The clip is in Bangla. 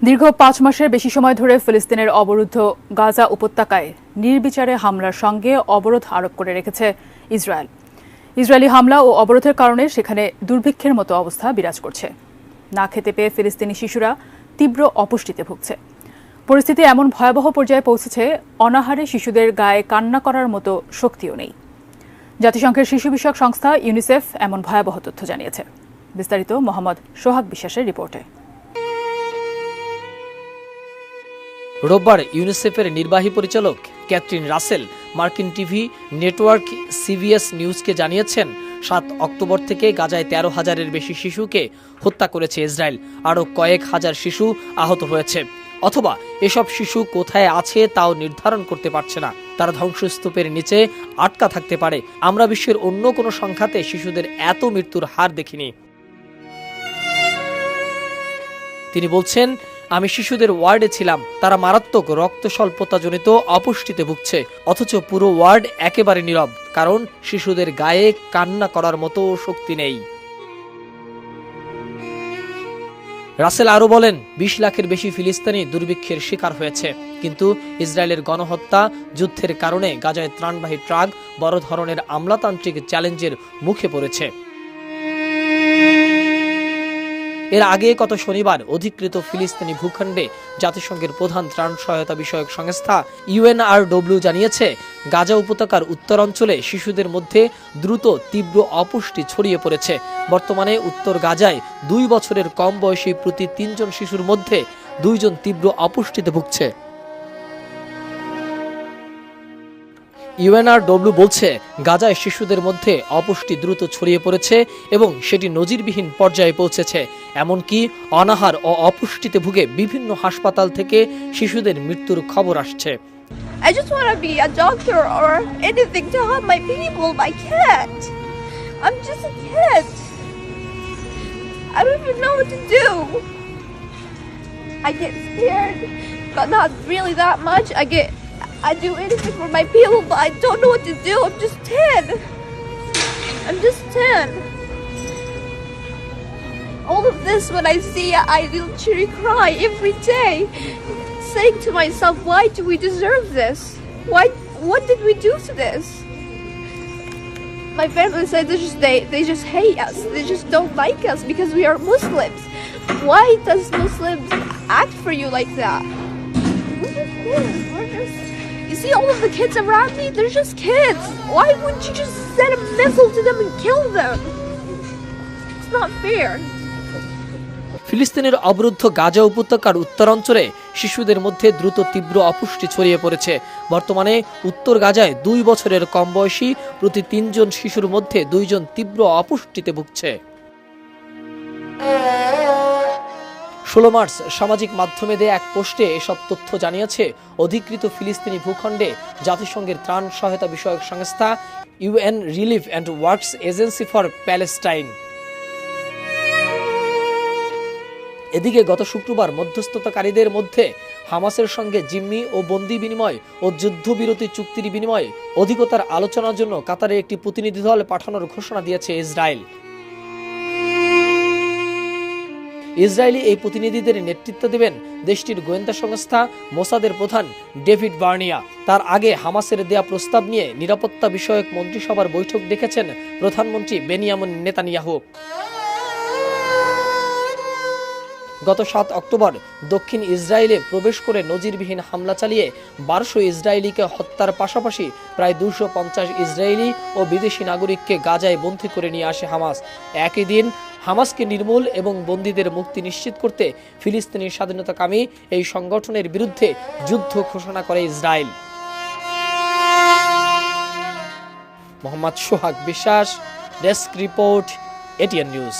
দীর্ঘ ৫ মাসের বেশি সময় ধরে ফিলিস্তিনের অবরুদ্ধ গাজা উপত্যকায় নির্বিচারে হামলার সঙ্গে অবরোধ আরোপ করে রেখেছে ইসরায়েল। ইসরায়েলি হামলা ও অবরোধের কারণে সেখানে দুর্ভিক্ষের মতো অবস্থা বিরাজ করছে। না খেতে পেয়ে ফিলিস্তিনি শিশুরা তীব্র অপুষ্টিতে ভুগছে। পরিস্থিতি এমন ভয়াবহ পর্যায়ে পৌঁছেছে, অনাহারে শিশুদের গায়ে কান্না করার মতো শক্তিও নেই। জাতিসংঘের শিশু বিষয়ক সংস্থা ইউনিসেফ এমন ভয়াবহ তথ্য জানিয়েছে। বিস্তারিত মোহাম্মদ সোহাগ বিশ্বাসের রিপোর্টে। রোববার ইউনিসেফের নির্বাহী পরিচালক ক্যাথরিন রাসেল মার্কিন টিভি নেটওয়ার্ক সিবিএস নিউজকে জানিয়েছেন, ৭ অক্টোবর থেকে গাজায় ১৩,০০০-এর বেশি শিশুকে হত্যা করেছে ইসরায়েল। আরও কয়েক হাজার শিশু আহত হয়েছে, অথবা এসব শিশু কোথায় আছে তাও নির্ধারণ করতে পারছে না। তারা ধ্বংসস্তূপের নিচে আটকা থাকতে পারে। আমরা বিশ্বের অন্য কোনো সংখ্যাতে শিশুদের এত মৃত্যুর হার দেখিনি। তিনি বলছেন, আমি শিশুদের ওয়ার্ডে ছিলাম, তারা মারাত্মক রক্ত স্বল্পতাজনিত অপুষ্টিতে ভুগছে, অথচ পুরো ওয়ার্ড একেবারে নীরব, কারণ শিশুদের গায়ে কান্না করার মতো শক্তি নেই। রাসেল আরও বলেন, ২০ লাখের বেশি ফিলিস্তিনি দুর্ভিক্ষের শিকার হয়েছে, কিন্তু ইসরায়েলের গণহত্যা যুদ্ধের কারণে গাজায় ত্রাণবাহী ট্রাক বড় ধরনের আমলাতান্ত্রিক চ্যালেঞ্জের মুখে পড়েছে। এর আগে গত শনিবার অধিকৃত ফিলিস্তিনি ভূখণ্ডে জাতিসংঘের প্রধান ত্রাণ সহায়তা বিষয়ক সংস্থা UNRW জানিয়েছে, গাজা উপত্যকার উত্তরাঞ্চলে শিশুদের মধ্যে দ্রুত তীব্র অপুষ্টি ছড়িয়ে পড়েছে। বর্তমানে উত্তর গাজায় ২ বছরের কম বয়সী প্রতি ৩ জন শিশুর মধ্যে ২ জন তীব্র অপুষ্টিতে ভুগছে। UNRW বলছে, গাজায় শিশুদের মধ্যে অপুষ্টি দ্রুত ছড়িয়ে পড়েছে এবং সেটি নজিরবিহীন পর্যায়ে পৌঁছেছে। এমনকি অনাহার ও অপুষ্টিতে ভুগে বিভিন্ন হাসপাতাল থেকে শিশুদের মৃত্যুর খবর আসছে। I just want to be a doctor or anything to help my people. I can't. I'm just a kid. I don't even know what to do. I get scared, but not really that much. I do anything for my people, but I don't know what to do. I'm just 10. I'm just 10. All of this, when I see it, I literally cry every day, saying to myself, why do we deserve this? What did we do to this? My family said they just hate us. They just don't like us because we are Muslims. Why does Muslims act for you like that? We're just kids. You see all of the kids around me? They're just kids. Why wouldn't you just send a missile to them and kill them? It's not fair. ফিলিস্তিনের অবরুদ্ধ গাজা উপত্যকার উত্তরাঞ্চলে শিশুদের মধ্যে দ্রুত তীব্র অপুষ্টি ছড়িয়ে পড়েছে। বর্তমানে উত্তর গাজায় ২ বছরের কম বয়সী প্রতি ৩ জন শিশুর মধ্যে ২ জন তীব্র অপুষ্টিতে ভুগছে। ১৬ মার্চ সামাজিক মাধ্যমে দেয়া এক পোস্টে এসব তথ্য জানিয়েছে অধিকৃত ফিলিস্তিনি ভূখণ্ডে জাতিসংঘের ত্রাণ সহায়তা বিষয়ক সংস্থা UN relief and works agency for Palestine. এদিকে গত শুক্রবার মধ্যস্থতাকারীদের মধ্যে হামাসের সঙ্গে জিম্মি ও বন্দী বিনিময় ও যুদ্ধবিরতি চুক্তির বিনিময়ে অধিকতর আলোচনার জন্য কাতারে একটি প্রতিনিধি দল পাঠানোর ঘোষণা দিয়েছে ইসরায়েল। ইসরায়েলি এই প্রতিনিধিদের নেতৃত্ব দেবেন দেশটির গোয়েন্দা সংস্থা মোসাদের প্রধান ডেভিড বার্নিয়া। তার আগে হামাসের দেয়া প্রস্তাব নিয়ে নিরাপত্তা বিষয়ক মন্ত্রিসভার বৈঠক ডেকেছেন প্রধানমন্ত্রী বেনিয়ামিন নেতানিয়াহু। গত ৭ অক্টোবর দক্ষিণ ইসরায়েলে প্রবেশ করে নজিরবিহীন হামলা চালিয়ে ১২০০ ইসরায়েলিকে হত্যার পাশাপাশি প্রায় ২৫০ ইসরায়েলি ও বিদেশি নাগরিককে গাজায় বন্দী করে নিয়ে আসে হামাস। একই দিন হামাসকে নির্মূল এবং বন্দীদের মুক্তি নিশ্চিত করতে ফিলিস্তিনি স্বাধীনতাকামী এই সংগঠনের বিরুদ্ধে যুদ্ধ ঘোষণা করে ইসরায়েল। মোহাম্মদ সোহাগ বিশ্বাস, ডেস্ক রিপোর্ট, ATN নিউজ।